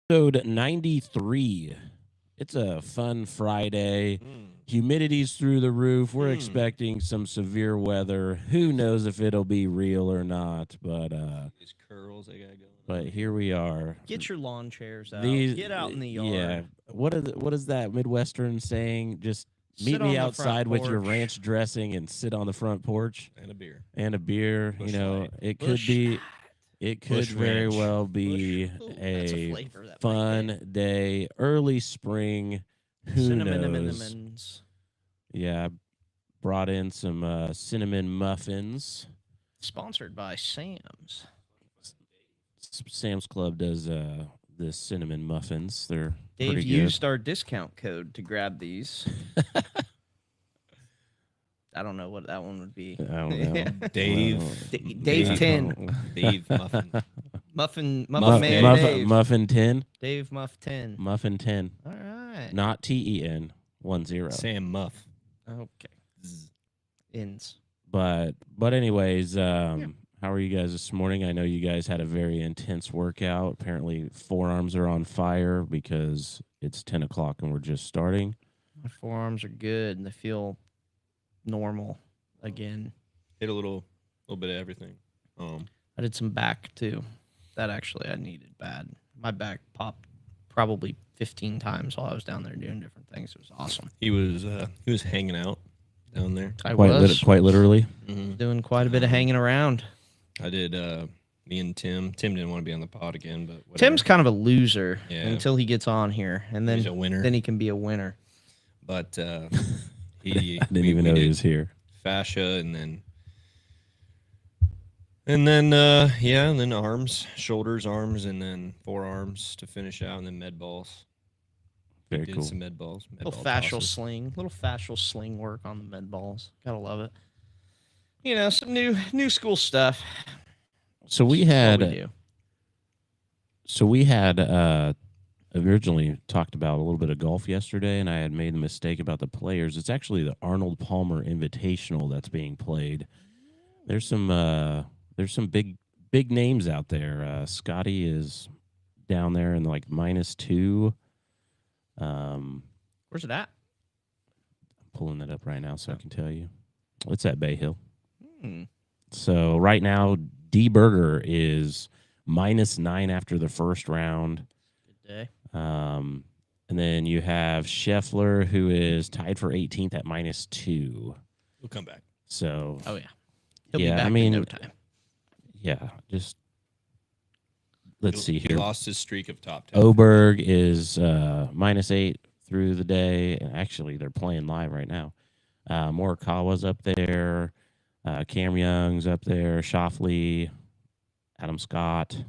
Episode 93. It's a fun Friday. Humidity's through the roof. We're expecting some severe weather. Who knows if it'll be real or not, These curls I got going but here we are. Get your lawn chairs out. These Get out in the yard. Yeah. What is that Midwestern saying? Just meet Sit me on the outside front with your porch. ranch dressing and sit on the front porch and a beer. and a beer. Busch you know, Light. it could Busch be Light. it could Busch very Ranch. well be Busch- Ooh, that's a a flavor that might fun hit. day, early spring. Who Cinnamon knows? M&Ms. Yeah, I brought in some cinnamon muffins. Sponsored by Sam's. Sam's Club does the cinnamon muffins. They're Dave pretty used our discount code to grab these. I don't know what that one would be. good. I don't know. Dave. Well, Dave 10. Dave Muffin. Muffin Muff- Man muff- Dave. Muffin 10. Dave Muff 10. Muffin 10. All right. Not TEN 10. Sam Muff. Okay. Ins. But anyways, how are you guys this morning? I know you guys had a very intense workout. Apparently forearms are on fire because it's 10 o'clock and we're just starting. My forearms are good and they feel normal again. Hit a little bit of everything. I did some back too. That actually I needed bad. My back popped probably 15 times while I was down there doing different things. It was awesome. He was hanging out down there. I was Quite literally. doing quite a bit of hanging around. I did. Me and Tim. Tim didn't want to be on the pod again, but whatever. Tim's kind of a loser Yeah. until he gets on here, and He's a winner. then he can be a winner. But he I didn't even know he did was here. fascia and then and then arms, shoulders, arms, and then forearms to finish out, and then med balls. Very Did cool. some med balls. Med Little ball fascial tosses. sling, little fascial sling work on the med balls. Gotta love it. You know, some new school stuff. So we That's what had we do. Originally talked about a little bit of golf yesterday, and I had made the mistake about the players. It's actually the Arnold Palmer Invitational that's being played. There's some big names out there. Scotty is down there in like -2. Where's it at? I'm pulling that up right now so I can tell you. It's at Bay Hill. Hmm. So right now, D Berger is -9 after the first round. Good day. And then you have Scheffler, who is tied for 18th at -2. We'll come back. So, Oh yeah, he'll Yeah, be back I mean, in no time. yeah, just let's see He here. lost his streak of top 10. Oberg is -8 through the day. And actually, they're playing live right now. Morikawa's up there. Cam Young's up there. Shoffley, Adam Scott,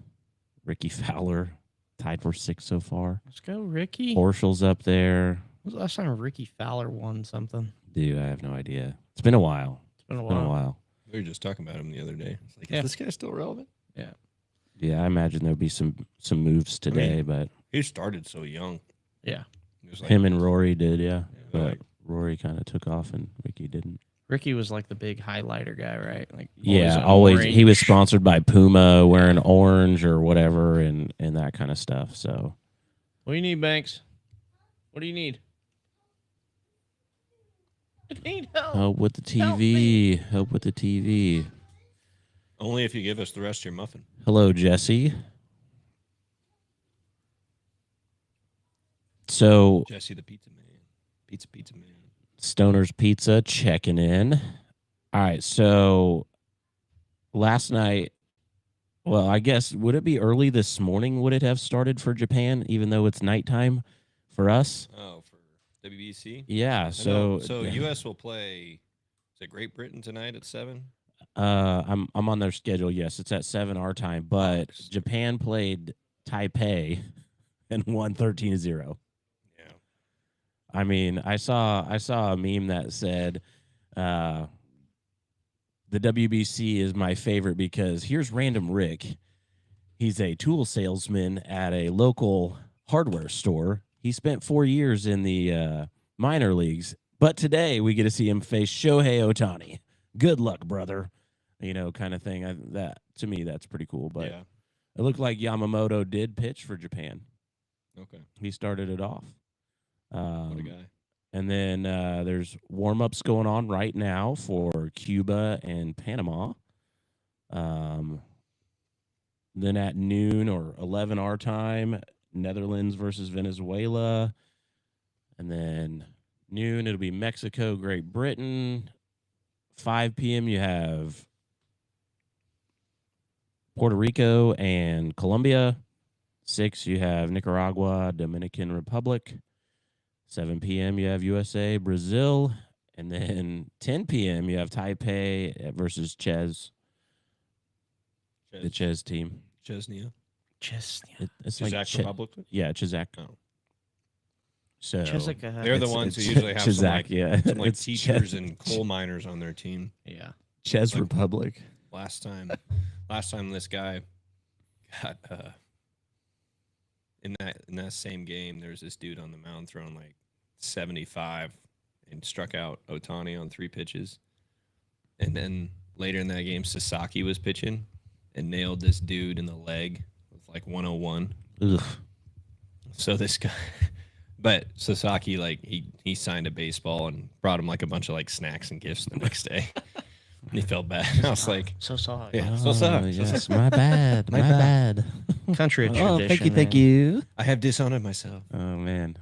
Ricky Fowler, tied for 6 so far. Let's go, Ricky. Horschel's up there. When was the last time Ricky Fowler won something? Dude, I have no idea. It's been a while. It's been a It's been a while. while. We were just talking about him the other day. It's like, Yeah. is this guy still relevant? Yeah, I imagine there'll be some moves today, but He started so young. Yeah. It was like, him and Rory did, yeah. Yeah, But like- Rory kind of took off and Ricky didn't. Ricky was like the big highlighter guy, right? Like Yeah, in always. He was orange. sponsored by Puma, wearing orange or whatever, and that kind of stuff. So What do you need, Banks? What do you need? I need help. help with the Help TV. Help with the TV. only if you give us the rest of your muffin. Hello, Jesse. So Jesse the pizza man. Pizza man. Stoner's Pizza checking in. All right, so last night, well, I guess would it be early this morning? Would it have started for Japan, even though it's nighttime for us? Oh, for WBC? Yeah. I know. So U.S. will play. Is it Great Britain tonight at 7? I'm on their schedule. Yes, it's at 7 our time, but Nice. Japan played Taipei and won 13-0. Yeah. I mean, I saw a meme that said, the WBC is my favorite because here's random Rick. He's a tool salesman at a local hardware store. He spent 4 years in the minor leagues, but today we get to see him face Shohei Ohtani. Good luck, brother. You know, kind of thing. That to me, that's pretty cool. But yeah. it looked like Yamamoto did pitch for Japan. Okay. He started it off. What a guy. And then there's warm-ups going on right now for Cuba and Panama. Then at noon or 11 our time, Netherlands versus Venezuela. And then noon, it'll be Mexico, Great Britain. 5 p.m., you have Puerto Rico and Colombia. 6, you have Nicaragua, Dominican Republic. 7 p.m., you have USA, Brazil. And then 10 p.m., you have Taipei versus the Ches team. Chesnia. It's like Czech Republic. yeah, Chizak. Oh. So They're the ones who usually have some, like, yeah. some like It's teachers and coal miners on their team. Yeah. Ches like- Republic. Last time this guy got in that same game, there was this dude on the mound throwing like 75 and struck out Otani on 3 pitches. And then later in that game, Sasaki was pitching and nailed this dude in the leg with like 101. Ugh. So this guy, but Sasaki, like he signed a baseball and brought him like a bunch of like snacks and gifts the next day. And he felt bad. I was like, So sorry. yeah, so sorry. So Yes, sorry. my bad. My my bad. Country tradition. Oh, thank man. you. I have dishonored myself. Oh man,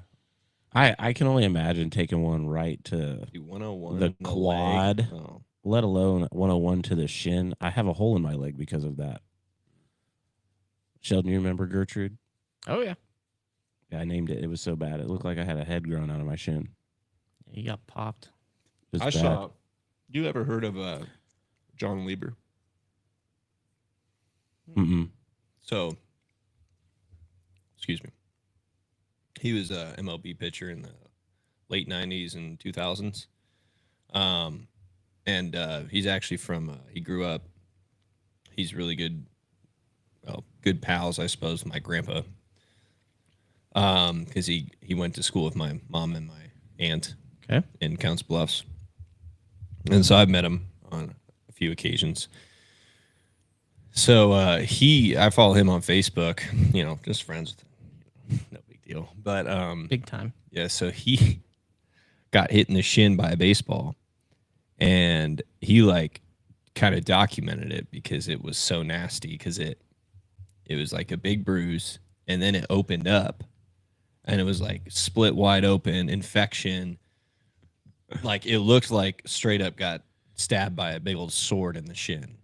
I can only imagine taking one right to, Do 101 The in leg. quad. Oh. let alone 101 to the shin. I have a hole in my leg because of that. Sheldon, you remember Gertrude? Oh yeah. Yeah, I named it. It was so bad. It looked like I had a head growing out of my shin. He got popped. It was I bad. saw. You ever heard of John Lieber? Mm-mm. So, excuse me. He was a MLB pitcher in the late 90s and 2000s. And he's actually from, he grew up, he's really good, well, good pals, I suppose, with my grandpa. Because he went to school with my mom and my aunt Okay. in Counts Bluffs. And so I've met him on a few occasions. So I follow him on Facebook, just friends with him. No big deal. But Big time. yeah, so he got hit in the shin by a baseball, and he like kind of documented it because it was so nasty, because it was like a big bruise, and then it opened up and it was like split wide open, infection. Like it looked like straight up got stabbed by a big old sword in the shin.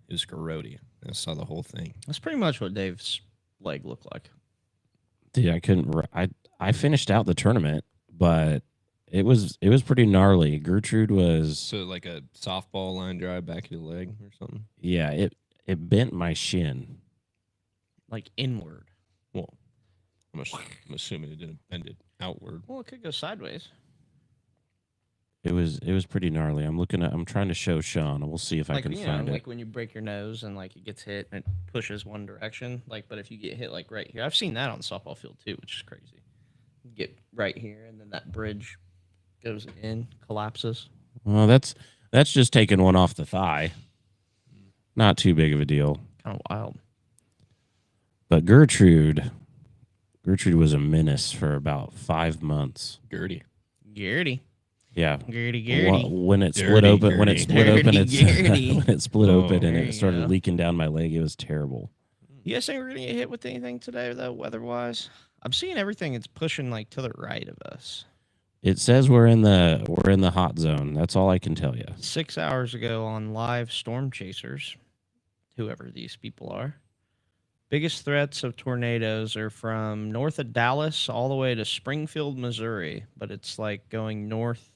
It was grody. I saw the whole thing. That's pretty much what Dave's leg looked like. Dude, I couldn't. I finished out the tournament, but it was pretty gnarly. Gertrude was So like a softball line drive back of your leg or something. yeah. It bent my shin. Like inward. Well, I'm assuming it didn't bend it outward. Well, it could go sideways. It was pretty gnarly. I'm trying to show Sean. We'll see if I Like, can find it. like when you break your nose and like it gets hit and it pushes one direction. Like, but if you get hit like right here, I've seen that on the softball field too, which is crazy. You get right here and then that bridge goes in, collapses. Well, that's just taking one off the thigh. Not too big of a deal. Kind of wild. But Gertrude was a menace for about 5 months. Gertie. Garrity. Yeah. Garrity. When it split Dirty open, when it Gertie. split open, Dirty Gertie. when it split Oh, open and there it you started go. leaking down my leg, it was terrible. You guys think we're gonna get hit with anything today though, weather wise? I'm seeing everything it's pushing like to the right of us. It says we're in the hot zone. That's all I can tell you. 6 hours ago on live Storm Chasers, whoever these people are, biggest threats of tornadoes are from north of Dallas all the way to Springfield, Missouri, but it's like going north,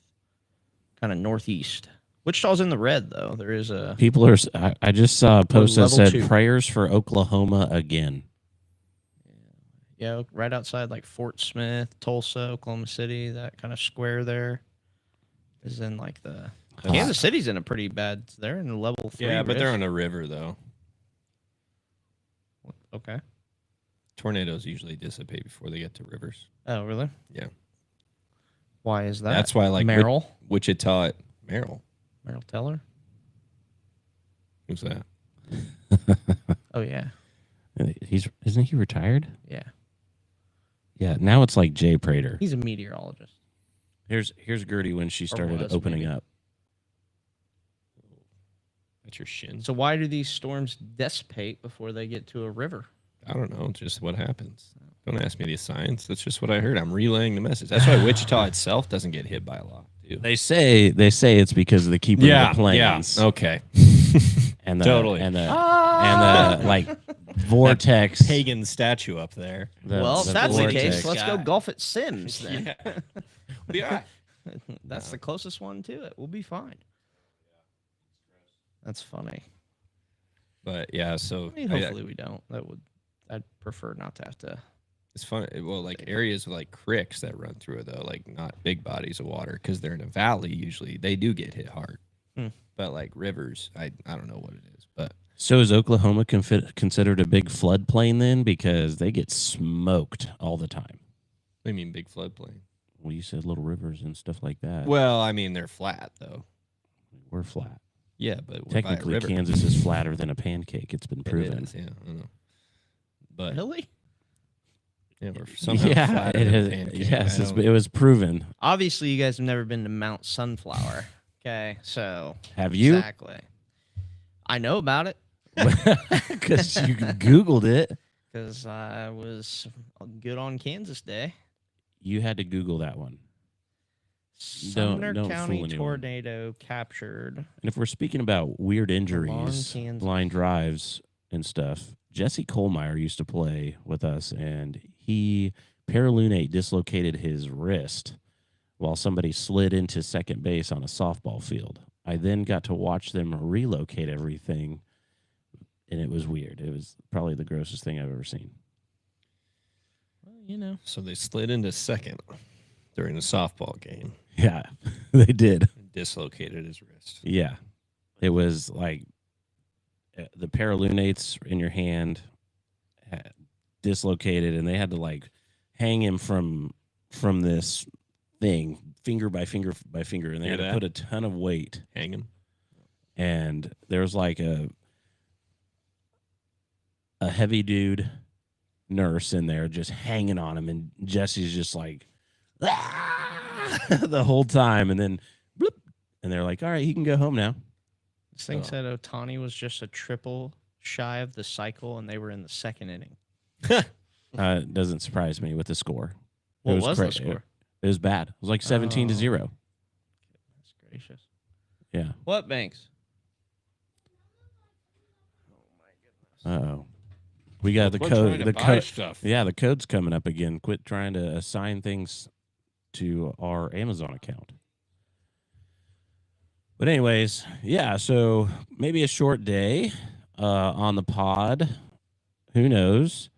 kind of northeast. Wichita's in the red though. There is a People are. I just saw a post that level said 2. prayers for Oklahoma again. right outside like Fort Smith, Tulsa, Oklahoma City, that kind of square there is in like the Kansas City's in a pretty bad. They're in a level 3. Yeah, but they're risk. on a river though. Okay. Tornadoes usually dissipate before they get to rivers. Oh, really? Yeah. Why is that? That's why like Merrill. Wichita, Merrill. Merrill Teller. Who's that? Oh yeah, Isn't he retired? yeah. Yeah, now it's like Jay Prater. He's a meteorologist. Here's Gertie when she started was, opening maybe. up. That's your shin. So why do these storms dissipate before they get to a river? I don't know. It's just what happens. Don't ask me the science. That's just what I heard. I'm relaying the message. That's why Wichita itself doesn't get hit by a lot, too. They say it's because of the keeping of the planes. Okay. And the, Totally. and the like vortex. Pagan statue up there. Well, if the that's the vortex. case, let's go Guy. golf at Sims then. Yeah. That's the closest one to it. We'll be fine. That's funny. But yeah, so I mean, hopefully we don't. I'd prefer not to have to. it's fun. Well, like areas with like creeks that run through it, though, like not big bodies of water, because they're in a valley. Usually, they do get hit hard. Hmm. But like rivers, I don't know what it is, but So is Oklahoma considered a big floodplain then? Because they get smoked all the time. I mean big floodplain. Well, you said little rivers and stuff like that. Well, I mean they're flat though. We're flat. Yeah, but we're by a Technically, river. Kansas is flatter than a pancake. It's been It proven. is, yeah, I know. But Really? yeah, we're somehow Yeah, flatter it than a has. pancake. Yes, I don't- it was proven. Obviously, you guys have never been to Mount Sunflower. Okay, so Have you? exactly. I know about it Because you Googled it. because I was good on Kansas Day. You had to Google that one. Sumner don't County fool anyone. tornado captured. And if we're speaking about weird injuries, Kansas. line drives and stuff, Jesse Kohlmeyer used to play with us, and he paralunate dislocated his wrist while somebody slid into second base on a softball field. I then got to watch them relocate everything, and it was weird. It was probably the grossest thing I've ever seen. Well, you know. So they slid into second during a softball game Yeah, they did. and dislocated his wrist. Yeah. It was like the paralunates in your hand dislocated, and they had to like hang him from this thing finger by finger by finger, and they Hear had to that? put a ton of weight. Hang him. And there was like a heavy dude nurse in there just hanging on him, and Jesse's just like the whole time, and then bloop, and they're like, all right, he can go home now. This thing So- said Otani was just a triple shy of the cycle, and they were in the second inning. It doesn't surprise me with the score. What was the cra- score? It was bad. It was like 17-0. That's gracious. Yeah. What, Banks? Uh-oh. We got the Quit trying code. to The buy code. stuff. Yeah, the code's coming up again. Quit trying to assign things to our Amazon account. But anyways, yeah, so maybe a short day on the pod. Who knows?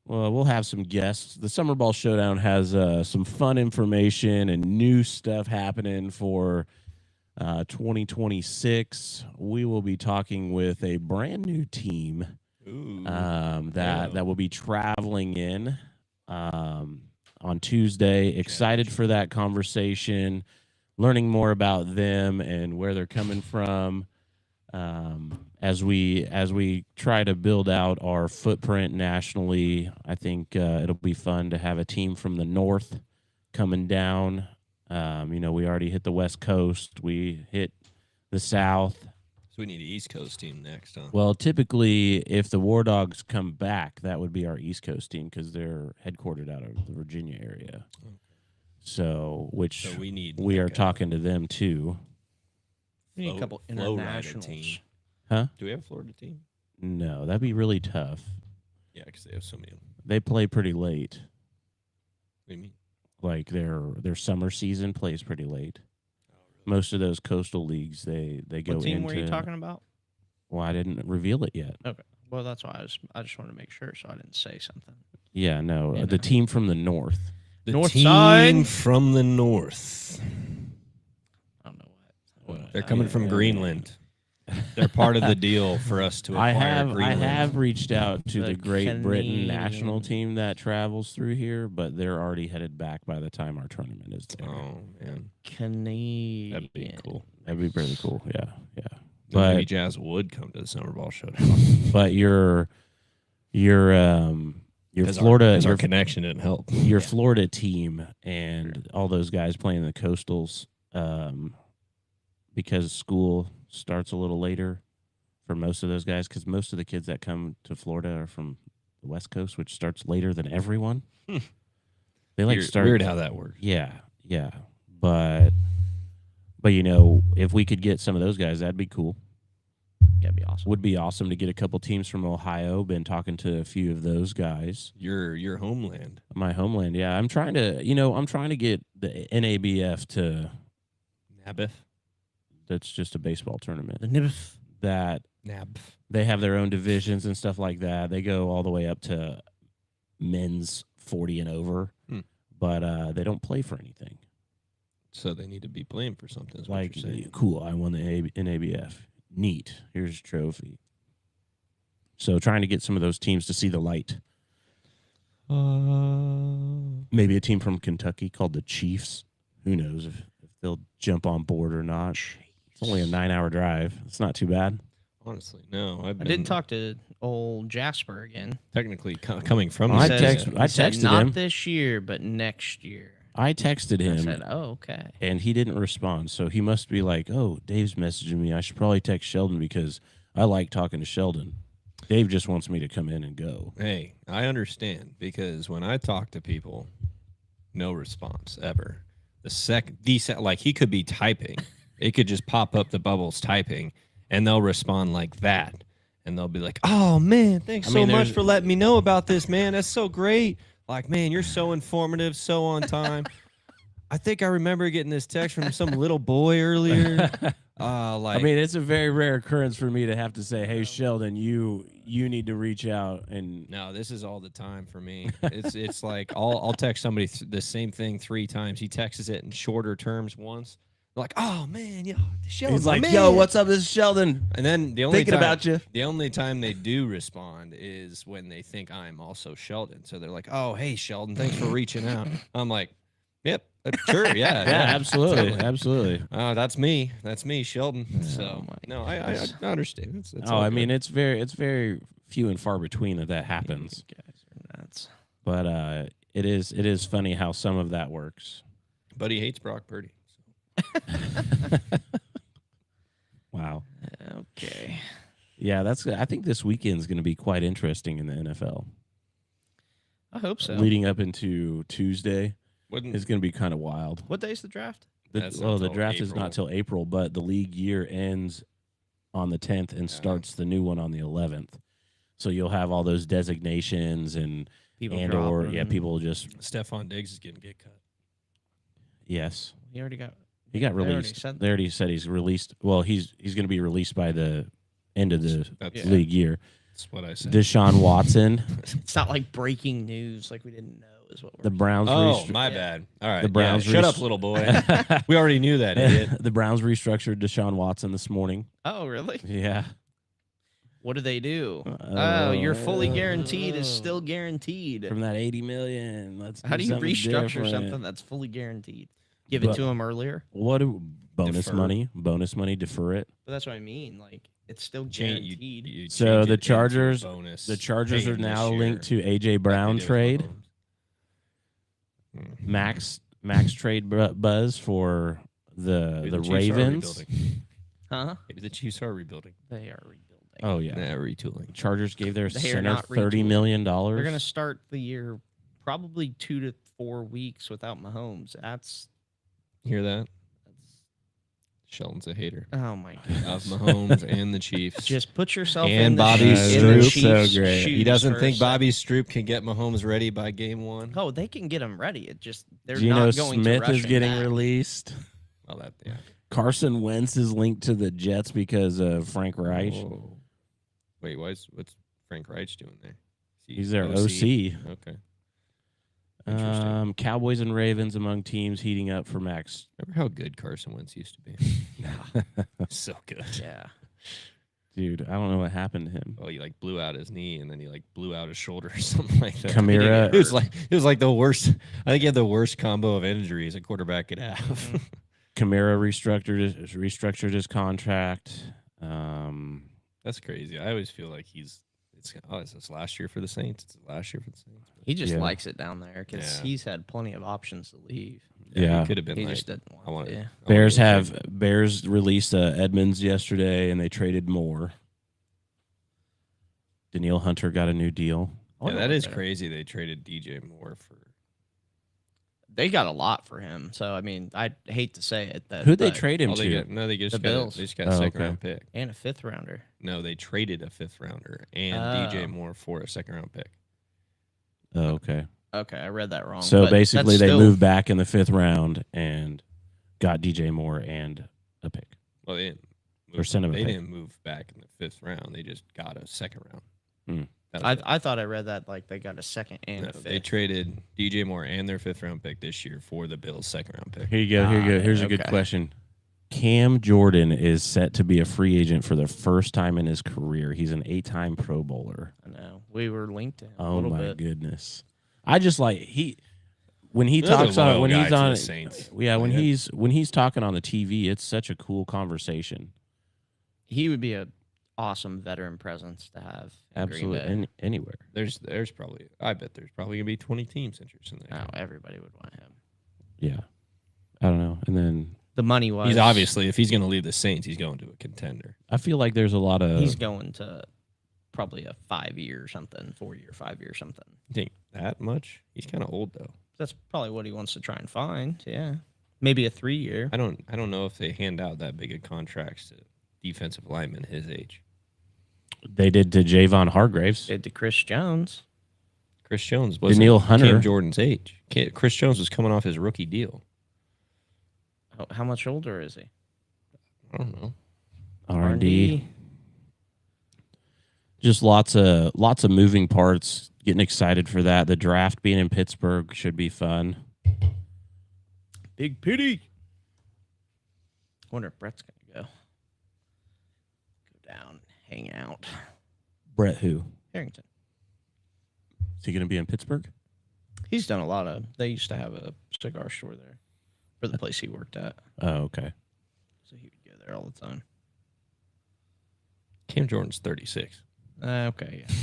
Well, we'll have some guests. The Summer Ball Showdown has some fun information and new stuff happening for 2026. We will be talking with a brand new team Ooh. that will be traveling in on Tuesday. Excited for that conversation, learning more about them and where they're coming from. As we try to build out our footprint nationally, I think it'll be fun to have a team from the north coming down. We already hit the West Coast. We hit the South. So we need an East Coast team next, huh? Well, typically, if the War Dogs come back, that would be our East Coast team because they're headquartered out of the Virginia area. So, which So we need. we like are a talking to them too. We need a couple Flow Rider internationals. team. Huh? Do we have a Florida team? No, that'd be really tough. Yeah, because they have so many. What They play pretty late. do you mean? Like their summer season plays pretty late. Most of those coastal leagues, they go What team into. were you talking about? Well, I didn't reveal it yet. Okay. Well, that's why I just wanted to make sure so I didn't say something. Yeah, no, Yeah, the no. team from the north. The North team side. from the north. I don't know what. They're coming from Greenland. They're part of the deal for us to acquire I Greenland. have reached out to the The Great Britain national Canadian. team that travels through here, but they're already headed back by the time our tournament is there. Oh man, Canadian. that'd be cool. That'd be pretty cool. Yeah, yeah. But maybe But Jazz would come to the Summer Ball Showdown. but your your 'Cause Florida, 'cause our your, connection didn't help. your Florida team and all those guys playing the Coastals, because school starts a little later for most of those guys, because most of the kids that come to Florida are from the West Coast, which starts later than everyone. Hmm. They like Weird, start. weird how that works. Yeah, yeah, but you know, if we could get some of those guys, that'd be cool. That'd be awesome. Would be awesome to get a couple teams from Ohio. Been talking to a few of those guys. Your homeland. My homeland, yeah. I'm trying to get the NABF to. Nabiff. That's just a baseball tournament. The Nibs. That Nab. they have their own divisions and stuff like that. They go all the way up to men's 40 and over, but they don't play for anything. So they need to be playing for something. Is what Like, you're saying. cool, I won the NABF. Neat. Here's a trophy. So trying to get some of those teams to see the light. Maybe a team from Kentucky called the Chiefs. Who knows if they'll jump on board or not. It's only a 9-hour drive. It's not too bad. Honestly, no. I I did talk to old Jasper again. technically coming from. I the text- States. I He said, texted not him. this year, but next year. I texted I him. said, oh, okay. And he didn't respond. So he must be like, oh, Dave's messaging me. I should probably text Sheldon because I like talking to Sheldon. Dave just wants me to come in and go. Hey, I understand because when I talk to people, no response ever. Like he could be typing, it could just pop up the bubbles typing, and they'll respond like that, and they'll be like, "Oh man, thanks so much for letting me know about this, man. That's so great. Like, man, you're so informative, so on time. I think I remember getting this text from some little boy earlier. I mean, it's a very rare occurrence for me to have to say, hey, Sheldon, you need to reach out. And no, this is all the time for me. It's like I'll text somebody the same thing 3 times. He texts it in shorter terms once. They're like, oh man, yo, Sheldon, he's like, man. yo, what's up? This is Sheldon. And then the only Thinking time, about you. The only time they do respond is when they think I'm also Sheldon. So they're like, oh, hey, Sheldon, thanks for reaching out. I'm like, yep, sure, yeah, Yeah, absolutely. totally. Absolutely. That's me, Sheldon. Oh So my no, I understand. It's Oh, all I good. mean, it's very few and far between that happens. You guys are nuts. But it is funny how some of that works. But he hates Brock Purdy. Wow. Okay. Yeah, I think this weekend's going to be quite interesting in the NFL. I hope so. Leading up into Tuesday Wouldn't is going to be kind of wild. What day's the draft? That's not The till draft is April. not till April, but the league year ends on the 10th and starts the new one on the 11th. So you'll have all those designations and People or dropping. people just Stephon Diggs is getting get cut. yes. He already got. He got They already released. said They already said he's released. Well, he's going to be released by the end of the That's, league year. that's what I said. Deshaun Watson, It's not like breaking news, like we didn't know is what we're. the Browns. Oh, restru- my Yeah. bad. All right. The Browns shut rest- up, little boy. We already knew that, idiot. the Browns restructured Deshaun Watson this morning. Oh, really? Yeah. What do they do? Oh, you're fully guaranteed is still guaranteed. From that $80 million. How do you something restructure different. something that's fully guaranteed? Give it But- to him earlier. What do bonus Defer. money, defer it. But that's what I mean. Like it's still Change- guaranteed. you So change the it into Chargers- bonus, The Chargers pay are him this now year, linked to AJ like they Brown did with trade. Mahomes. Max trade buzz for Maybe the Chiefs are Ravens. rebuilding. Huh? Maybe the Chiefs are rebuilding. They are rebuilding. Oh yeah. Nah, retooling. Chargers gave their They are center not $30 million. They're gonna start the year probably 2 to 4 weeks without Mahomes. That's Hear that? Sheldon's a hater oh my of goodness. Mahomes and the Chiefs. Just put yourself And in the, Bobby in the Stroop. Chiefs' So great. he shoes doesn't for a think second. Bobby Stroop can get Mahomes ready by game 1. Oh, they can get him ready. It just they're Geno not going Smith to rush is him getting back. released. Well, that yeah. Carson Wentz is linked to the Jets because of Frank Reich. Oh. Wait, what's Frank Reich doing there? Is he He's their OC. Okay. Interesting. Cowboys and Ravens among teams heating up for Max. Remember how good Carson Wentz used to be? So good. Yeah. Dude, I don't know what happened to him. Oh, he like blew out his knee and then he like blew out his shoulder or something like that. Chimera- It was like the worst. I think he had the worst combo of injuries a quarterback could have. Kamara restructured his contract. That's crazy. I always feel like he's It's his last year for the Saints. It's his last year for the Saints. He just Yeah. likes it down there because Yeah. he's had plenty of options to leave. Yeah. He could have been He like, just didn't I want want to. to. Bears released Edmonds yesterday, and they traded Moore. Danielle Hunter got a new deal. I Yeah, wonder that what is they're- crazy. They traded DJ Moore for. They got a lot for him. So, I mean, I hate to say it. Who'd they but- trade him Oh, they to? got, no, they just The got Bills. they just got a Oh, second okay. round pick. And a 5th rounder. No, they traded a 5th rounder and Oh. DJ Moore for a second round pick. Oh, okay. Okay, I read that wrong. So but basically, that's they still- moved back in the 5th round and got DJ Moore and a pick. Well, they didn't. Or sent him a They pick. didn't move back in the 5th round. They just got a second round. Hmm. That was it. I thought I read that like they got a 2nd and No, a 5th. they traded DJ Moore and their 5th round pick this year for the Bills' second round pick. Here you go. Here you go. Here's a good okay. question. Cam Jordan is set to be a free agent for the first time in his career. He's an 8-time Pro Bowler. I know. We were linked to him a Oh little my bit. goodness! I just like when he Another talks on loyal when guy he's to the on Saints. yeah when Yeah. he's talking on the TV. It's such a cool conversation. He would be a awesome veteran presence to have. in Green Absolutely, Bay. anywhere. There's probably I bet there's probably gonna be 20 teams interested in that. Oh, everybody would want him. Yeah, I don't know. And then The money was. He's obviously, if he's gonna leave the Saints, he's going to a contender. I feel like there's a lot of He's going to probably a 5-year something, 4-year, 5-year something. You think that much? He's kind of old though. That's probably what he wants to try and find. Yeah, maybe a 3-year. I don't know if they hand out that big of contracts to defensive linemen his age. they did to Javon Hargraves. Did to Chris Jones. Chris Jones was Danielle Hunter. Cam Jordan's age. Chris Jones was coming off his rookie deal. How much older is he? I don't know. R&D. Just lots of moving parts. Getting excited for that. The draft being in Pittsburgh should be fun. Big pity. Wonder if Brett's gonna go down, hang out. Brett, who Harrington. is he going to be in Pittsburgh? He's done a lot of. They used to have a cigar store there, for the place he worked at, Oh, okay. so he would go there all the time. Cam Jordan's 36. Okay, yeah.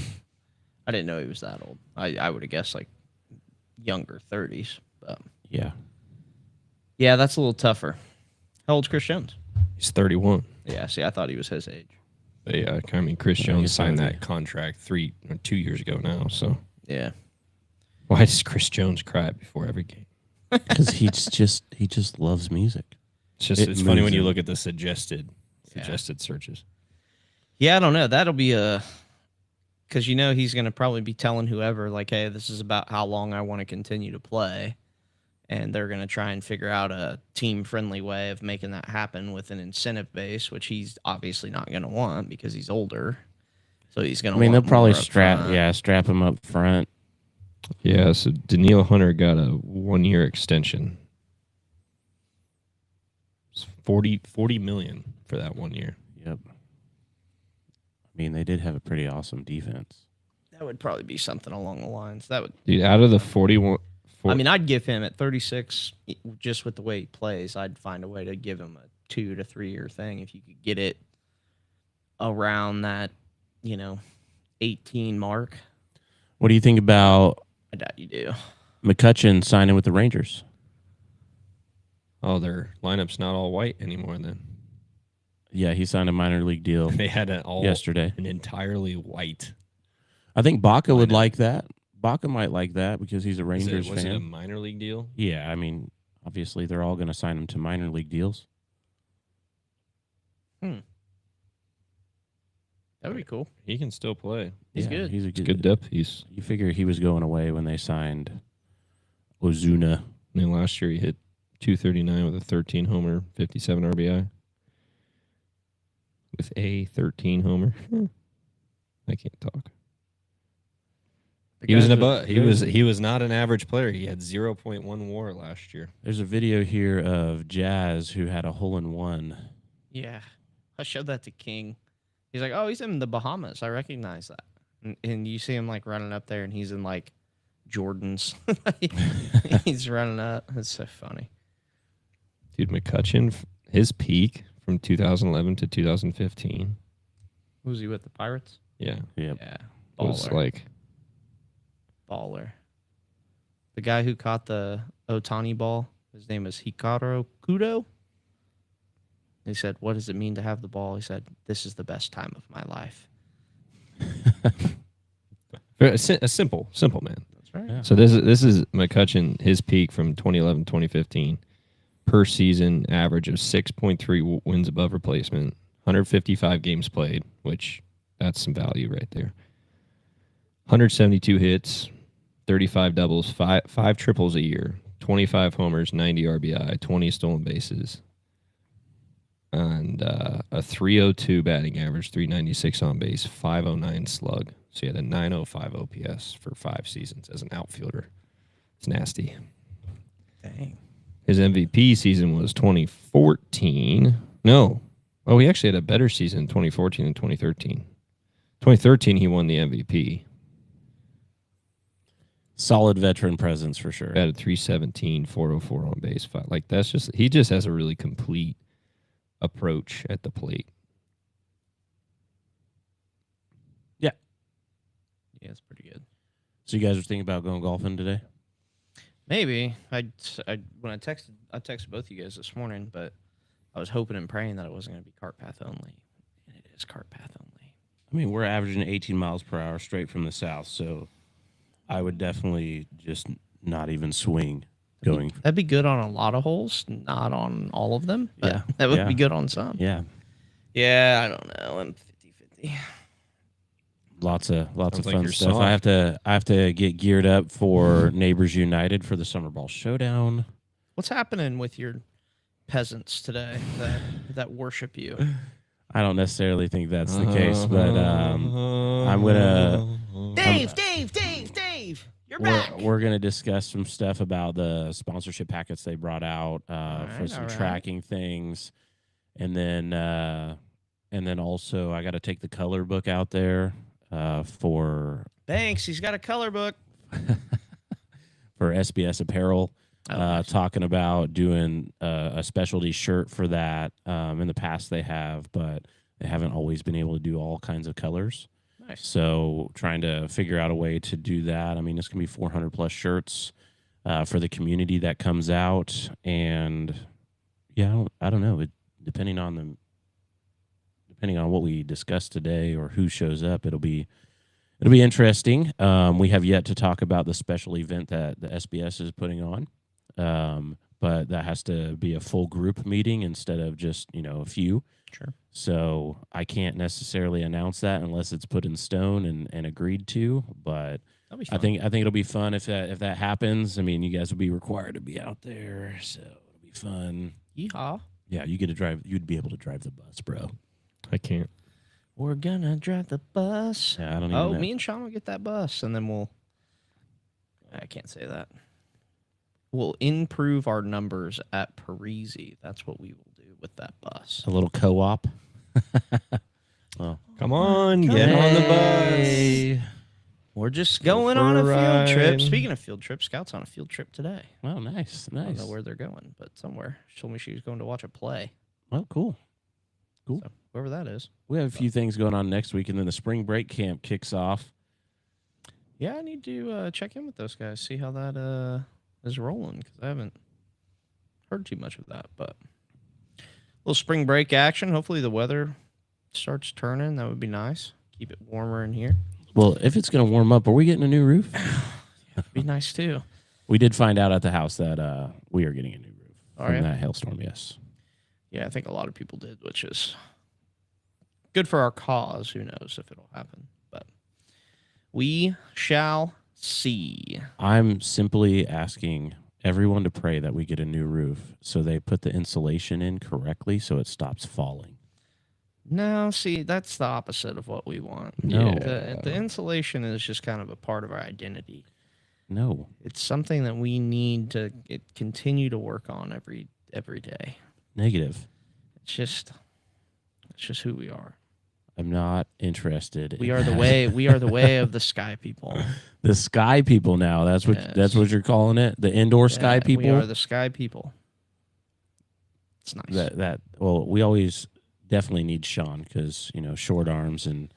I didn't know he was that old. I would have guessed like younger 30s, but Yeah. yeah, that's a little tougher. How old's Chris Jones? He's 31. Yeah, see, I thought he was his age. But yeah, I mean, Chris Yeah, I Jones guess signed that would that contract 2 years ago now. So Yeah, why does Chris Jones cry before every game? Because he just loves music. It's funny moves when you him. look at the suggested Yeah. searches. yeah. I don't know. That'll be because he's gonna probably be telling whoever like, hey, this is about how long I want to continue to play, and they're gonna try and figure out a team-friendly way of making that happen with an incentive base, which he's obviously not gonna want because he's older. So he's gonna. I mean, they'll want probably more up strap front. him up front. Yeah, so Danielle Hunter got a 1-year extension. It's 40 million for that 1 year. Yep. I mean, they did have a pretty awesome defense. That would probably be something along the lines. That would. Dude, out of the 41 I mean, I'd give him at 36, just with the way he plays. I'd find a way to give him a 2 to 3 year thing if you could get it around that, 18 mark. What do you think about I doubt you do. McCutcheon signing with the Rangers? oh, their lineup's not all white anymore then. Yeah, he signed a minor league deal They had an yesterday. entirely white. I think Baca would Lineup. like that. Baca might like that because he's a Rangers Was it a fan. minor league deal? Yeah, I mean, obviously they're all going to sign him to minor league deals. That would be cool. He can still play. He's Yeah, good. He's a It's good. good depth piece. You figure he was going away when they signed Ozuna. And then last year he hit 239 with a 13 homer, 57 RBI. With a 13 homer. I can't talk. The He was guys an are- he was not an average player. He had 0.1 WAR last year. There's a video here of Jazz who had a hole-in-one. Yeah. I showed that to King. He's like, oh, he's in the Bahamas. I recognize that. And you see him like running up there and he's in like Jordans. He's running up. It's so funny. Dude, McCutcheon, his peak from 2011 to 2015. Who's he with, the Pirates? Yeah. Yep. Yeah. was Baller. like, Baller. The guy who caught the Otani ball, his name is Hikaru Kudo. He said, "What does it mean to have the ball?" He said, "This is the best time of my life." a simple man. That's right. Yeah. So this is McCutcheon, his peak from 2011 2015 per season average of 6.3 wins above replacement, 155 games played, which that's some value right there. 172 hits, 35 doubles, five triples a year, 25 homers, 90 RBI, 20 stolen bases, and a 302 batting average, 396 on base, 509 slug. So he had a 905 OPS for 5 seasons as an outfielder. It's nasty. Dang. His MVP season was 2014. No. Oh, he actually had a better season in 2014 and 2013. 2013, he won the MVP. Solid veteran presence for sure. Batted 317, 404 on base. Like, that's just, he just has a really complete approach at the plate. Yeah, it's pretty good. So you guys are thinking about going golfing today? Maybe when I texted both you guys this morning, but I was hoping and praying that it wasn't going to be cart path only, and it is cart path only. I mean, we're averaging 18 miles per hour straight from the south, so I would definitely just not even swing going. That'd be good on a lot of holes, not on all of them. But Yeah, that would yeah. be good on some. Yeah, Yeah, I don't know. I'm 50-50. lots of Sounds like fun you're stuff. soft. I have to get geared up for Neighbors United for the Summer Ball Showdown. What's happening with your peasants today that worship you? I don't necessarily think that's the case, but I'm gonna Dave, you're back. we're gonna discuss some stuff about the sponsorship packets they brought out for right, some all right. tracking things, and then also I got to take the color book out there for Thanks. He's got a color book. SBS Apparel. Oh, nice. Talking about doing a specialty shirt for that. In the past they have, but they haven't always been able to do all kinds of colors. Nice. So trying to figure out a way to do that. I mean, it's gonna be 400 plus shirts for the community that comes out, and yeah, I don't know. Depending on what we discuss today or who shows up, it'll be interesting. We have yet to talk about the special event that the SBS is putting on. But that has to be a full group meeting instead of just, a few. Sure. So I can't necessarily announce that unless it's put in stone and agreed to. But That'll be I fun. think it'll be fun if that happens. I mean, you guys will be required to be out there, so it'll be fun. Yeehaw. Yeah, you get to drive. You'd be able to drive the bus, bro. I can't. We're gonna drive the bus. Yeah, I don't even Oh, know. me and Sean will get that bus, and then I can't say that. We'll improve our numbers at Parisi. That's what we will do with that bus. A little co-op. Well, Come on, get on the Hey. bus. We're just Go going for on a a field trip. ride. Speaking of field trip, Scout's on a field trip today. oh, nice, I don't nice. know where they're going, but somewhere. She told me she was going to watch a play. Oh, cool. Cool. So, whoever that is. We have a few things going on next week, and then the spring break camp kicks off. Yeah, I need to check in with those guys, see how that is rolling, because I haven't heard too much of that. But a little spring break action. Hopefully the weather starts turning. That would be nice. Keep it warmer in here. Well, if it's going to warm up, are we getting a new roof? Be nice too. We did find out at the house that we are getting a new roof Are from ya? that hailstorm. Yes. Yeah, I think a lot of people did, which is good for our cause. Who knows if it'll happen, but we shall see. I'm simply asking everyone to pray that we get a new roof so they put the insulation in correctly so it stops falling. No, see, that's the opposite of what we want. No. The insulation is just kind of a part of our identity. No. It's something that we need to continue to work on every day. Negative. It's just who we are. I'm not interested. We in are the that. way. We are the way of the sky people. The sky people now. That's Yes. what you're calling it. The indoor sky Yeah, people. We are the sky people. It's nice. Well, we always definitely need Sean because short arms and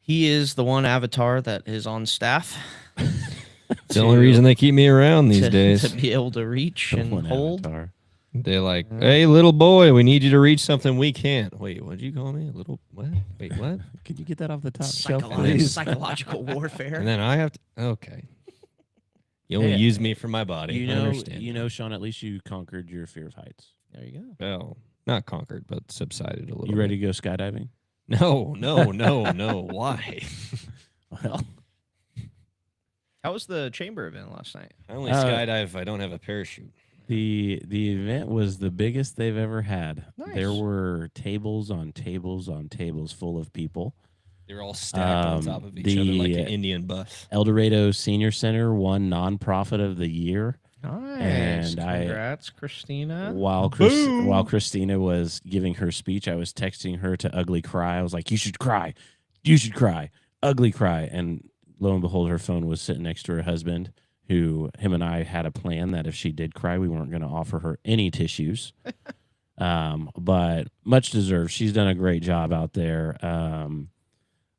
He is the one avatar that is on staff. It's the only reason they keep me around these to, days. to be able to reach The and one hold. avatar. They're like, hey, little boy, we need you to reach something we can't. Wait, what'd you call me? A little what? Wait, what? Could you get that off the top shelf, please? please? Psychological warfare. And then I have to. Okay. You only Yeah. use me for my body. You I know, understand. Sean. At least you conquered your fear of heights. There you go. Well, not conquered, but subsided a little. You ready bit. to go skydiving? No, no, no, no. Why? Well, How was the chamber event last night? I only Uh, skydive if I don't have a parachute. the event was the biggest they've ever had. There Nice. were tables on tables on tables full of people. They're all stacked on top of each other like an Indian bus. El Dorado Senior Center won Nonprofit of the Year. Nice. And Congrats, Christina. While Boom. while Christina was giving her speech, I was texting her to ugly cry. I was like, "You should cry, you should cry, ugly cry." And lo and behold, her phone was sitting next to her husband, who him and I had a plan that if she did cry, we weren't going to offer her any tissues. But much deserved. She's done a great job out there.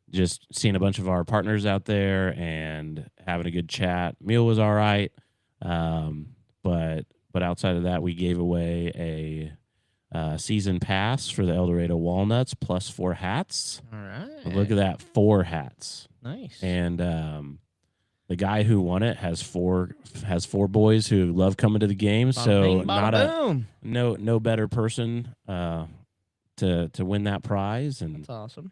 Just seeing a bunch of our partners out there and having a good chat. Meal was all right. But outside of that, we gave away a season pass for the El Dorado Walnuts plus 4 hats. All right. Look at that, 4 hats. Nice. And the guy who won it has four boys who love coming to the game. Bada So bing, bada not a boom. no better person to win that prize. And That's awesome.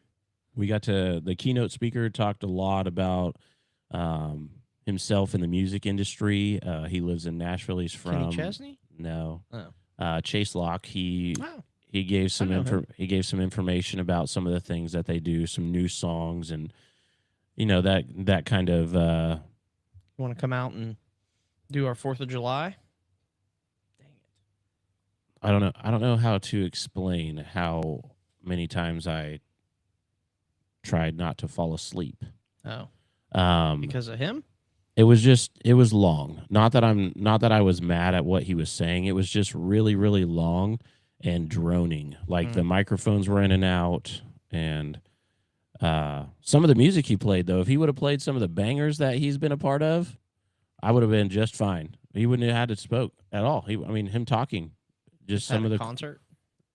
we got to the keynote speaker talked a lot about himself in the music industry. He lives in Nashville. He's from Kenny Chesney? No. Oh. Chase Locke. He Wow. gave some know him. he gave some information about some of the things that they do, some new songs, and that kind of You want to come out and do our 4th of July? Dang it. I don't know how to explain how many times I tried not to fall asleep. Oh. Um, Because of him? It was long. Not that I was mad at what he was saying. It was just really, really long and droning. Like the microphones were in and out. And some of the music he played, though, if he would have played some of the bangers that he's been a part of, I would have been just fine. He wouldn't have had to spoke at all. Him talking, just some of the concert?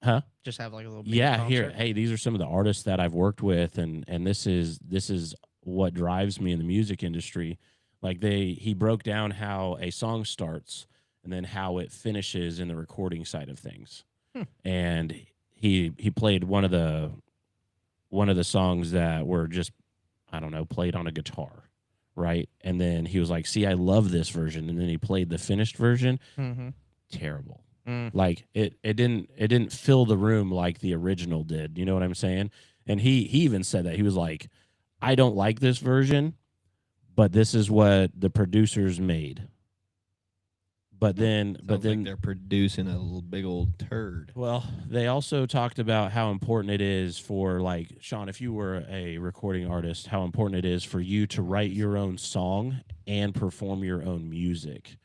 Huh? Just have like a little bit Yeah, concert? here. Hey, these are some of the artists that I've worked with, and this is what drives me in the music industry. Like he broke down how a song starts and then how it finishes in the recording side of things. And he played one of the songs that were just, I don't know, played on a guitar, right? And then he was like, "See, I love this version." And then he played the finished version. Mm-hmm. Terrible. Mm. Like it didn't fill the room like the original did. You know what I'm saying? And he even said that. He was like, "I don't like this version, but this is what the producers made." But then They're producing a little big old turd. well, they also talked about how important it is for, like, Sean, if you were a recording artist, how important it is for you to write your own song and perform your own music,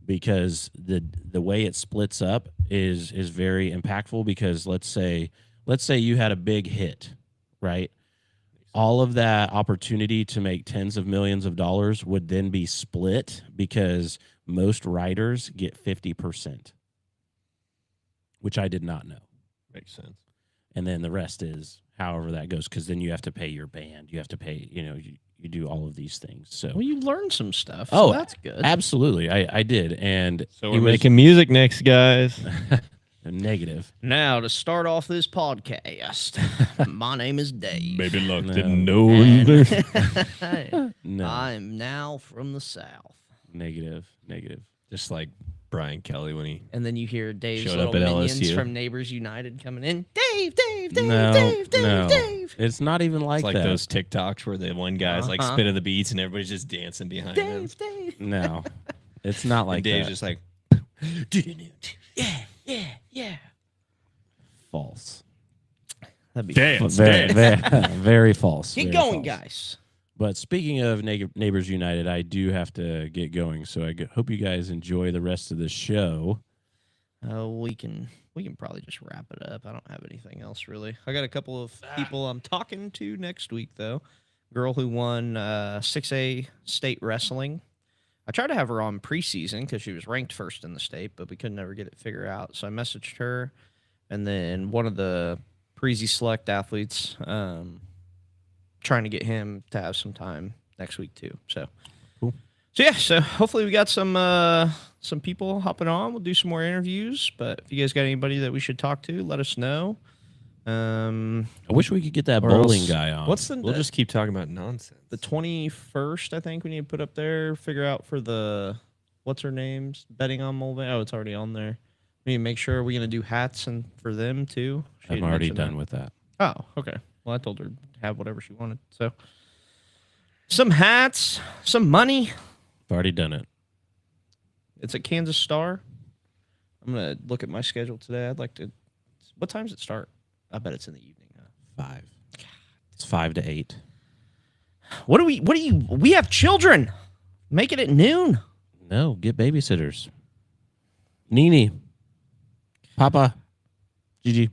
because the way it splits up is very impactful. Because let's say you had a big hit, right? All of that opportunity to make tens of millions of dollars would then be split, because most writers get 50%, which I did not know. Makes sense. And then the rest is however that goes, because then you have to pay your band. You have to pay, you do all of these things. So Well, you learned some stuff. Oh, So that's good. absolutely, I did. And So he we're was- making music next, guys. negative. Now, to start off this podcast, my name is Dave. Maybe luck No. didn't know either. And No, I'm now from the South. negative. Just like Brian Kelly when he And then you hear Dave's Showed little up at minions LSU. from Neighbors United coming in. Dave, Dave, Dave, No, Dave, Dave, no. Dave. It's not even like it's like that. those TikToks where the one guy's like Uh-huh. spinning the beats and everybody's just dancing behind him. Dave, Dave. No, it's not like And Dave's that. just like, Yeah. False. That'd be dance, Very, dance. very false. Keep very going, false. guys. But speaking of Neighbors United, I do have to get going. So I hope you guys enjoy the rest of the show. We can probably just wrap it up. I don't have anything else really. I got a couple of people I'm talking to next week though. girl who won 6A state wrestling. I tried to have her on preseason because she was ranked first in the state, but we could never get it figured out. So I messaged her, and then one of the Preezy Select athletes, trying to get him to have some time next week too. So, Cool. So yeah, so hopefully we got some people hopping on. We'll do some more interviews, but if you guys got anybody that we should talk to, let us know. I wish we could get that Or bowling else- guy on. What's the We'll just keep talking about nonsense. the 21st? I think we need to put up there. Figure out for the what's her name's betting on Mulvaney. Oh, it's already on there. We need to make sure we're gonna do hats and for them too. She I'm had already mentioned done that. with that. Oh, okay. Well, I told her to have whatever she wanted. So, some hats, some money. I've already done it. It's at Kansas Star. I'm gonna look at my schedule today. I'd like to. What time does it start? I bet it's in the evening. Huh? 5. It's 5 to 8. What do you? We have children. Make it at noon. No, get babysitters. Nini. Papa. Gigi.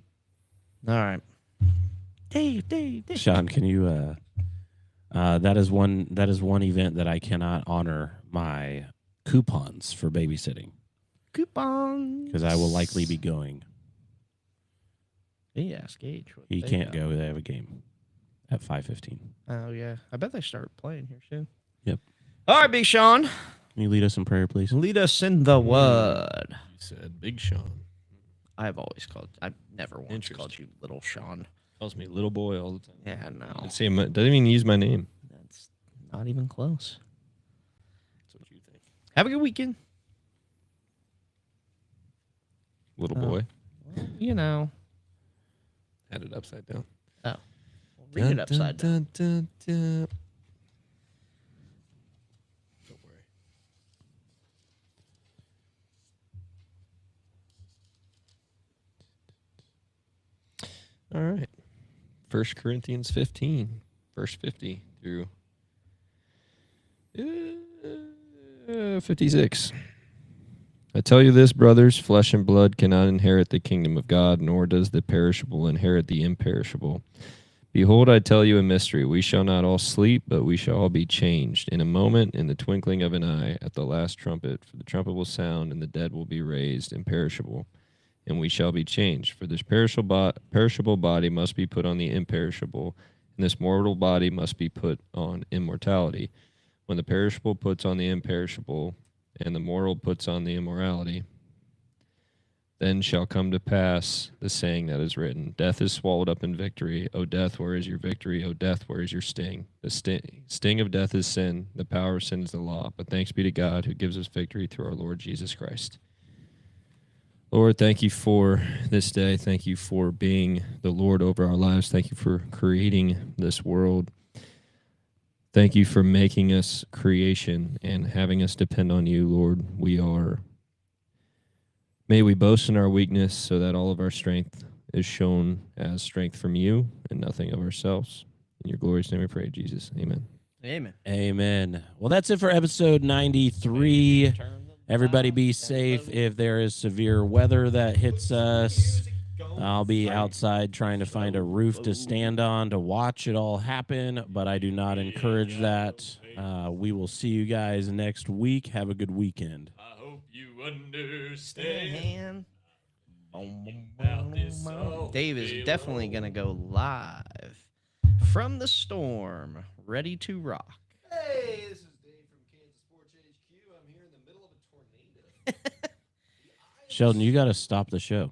All right. Dave. Sean, can you that is one event that I cannot honor my coupons for babysitting Coupon. because I will likely be going. Yeah, ask Gage. what He they can't got. go. They have a game at 5:15. Oh yeah, I bet they start playing here soon. Yep. All right, Big Sean, Can you lead us in prayer, please? lead us in the word. You said Big Sean. I've never once Interesting. called you Little Sean. Calls me little boy all the time. Yeah, no, Doesn't even use my name. that's not even close. That's what you think. Have a good weekend. Little Oh. boy. Well, you know, Had it upside down. read it upside down. Don't worry. All right. 1 Corinthians 15, verse 50 through 56. I tell you this, brothers, flesh and blood cannot inherit the kingdom of God, nor does the perishable inherit the imperishable. Behold, I tell you a mystery. We shall not all sleep, but we shall all be changed. In a moment, in the twinkling of an eye, at the last trumpet. For the trumpet will sound, and the dead will be raised imperishable, and we shall be changed. For this perishable body must be put on the imperishable, and this mortal body must be put on immortality. When the perishable puts on the imperishable, and the mortal puts on the immorality, then shall come to pass the saying that is written, Death is swallowed up in victory. O death, where is your victory? O death, where is your sting? The sting of death is sin. The power of sin is the law. But thanks be to God who gives us victory through our Lord Jesus Christ. Lord, thank you for this day. Thank you for being the Lord over our lives. Thank you for creating this world. Thank you for making us creation and having us depend on you, Lord. May we boast in our weakness so that all of our strength is shown as strength from you and nothing of ourselves. In your glorious name we pray, Jesus. Amen. Amen. Amen. Well, that's it for episode 93. Everybody be safe. If there is severe weather that hits us, I'll be outside trying to find a roof to stand on to watch it all happen, but I do not encourage that. We will see you guys next week. Have a good weekend. I hope you understand. Dave is definitely going to go live from the storm, ready to rock. Hey, this is Dave from Kansas Sports HQ. I'm here in the middle of a tornado. Sheldon, you got to stop the show.